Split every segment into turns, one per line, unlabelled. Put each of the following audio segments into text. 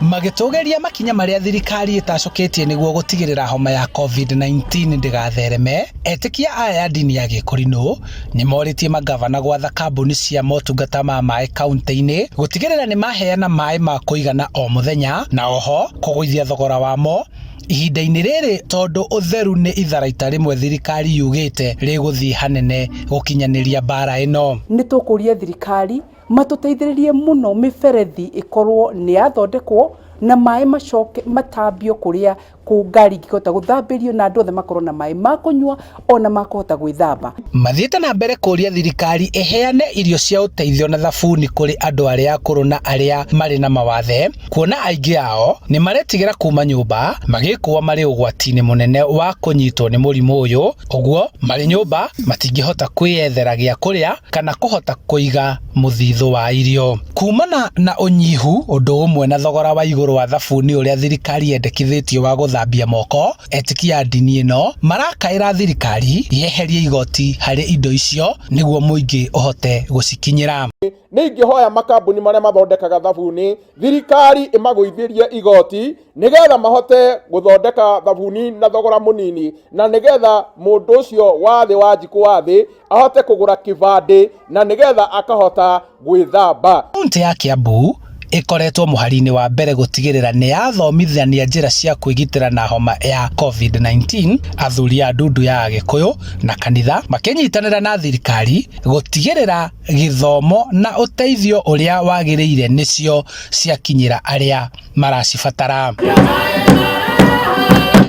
magitugeria makinya maria thirikari itacoketie niguo gutigirira homa ya COVID-19 ndigathereme. Etikia aya ndini ya akurinu nimoritie magavana gwatha kambuni cia motungata ma mai kaunti-ini gutigirira ni maheana mai ma kuigana o muthenya, na oho kugwithia thogora wamo ihinda-ini riri tondu utheru ni itharaita rimwe thirikari yugite riguthii hanene gukinyaniria bara ino.
Ni tukuria thirikari matuteithiririe muno miberethi ikorwo ni athondekwo na mai macoke matambio kuria ku ngari ngihota guthambirio na andu othe makorwo na mai ma kunywa ona makuhota gwithamba.
Mathiete na mbere kuria thirikari iheane irio cia uteithio na thabuni kuri andu aria akuru na aria mari na mawathe, kuona aingi ao ni maretigira kuma nyumba magikuwa mari ugwati-ini munene wa kunyitwo ni murimu uyu, uguo mari nyumba matingihota kwiyethera gia kuria kana kuhota kuiga muthithu wa irio. Kumana na unyihu undu umwe na thogora wa iguru wa thabuni uria thirikari yendekithitio wa guthambia moko, Etikia ndini ino marakaira thirikari yeherie igoti hari indo icio niguo muingi uhote gucikinyira.
Ningihoya makambuni maria mathondekaga thabuni thirikari imagwithirie igoti nigetha mahote guthondeka thabuni na thogora munini, na nigetha mundu ucio wathi wa njiku wathi ahote kugura kibande na nigetha akahota gwithamba.
Kaunti ya Kiambu ikoretwo muhari-ini wa mbere gutigirira ni yathomithania njira cia kwigitira na homa ya COVID-19. Athuri a ndundu ya agikuyu na kanitha makinyitanira na thirikari gutigirira githomo na uteithio uria wagiriire nicio ciakinyira aria maracibatara.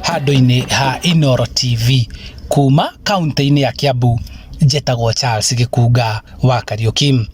Handu-ini ha Inoro TV kuma kaunti-ini ya Kiambu, njetagwo Charles Gikunga wa Kariuki.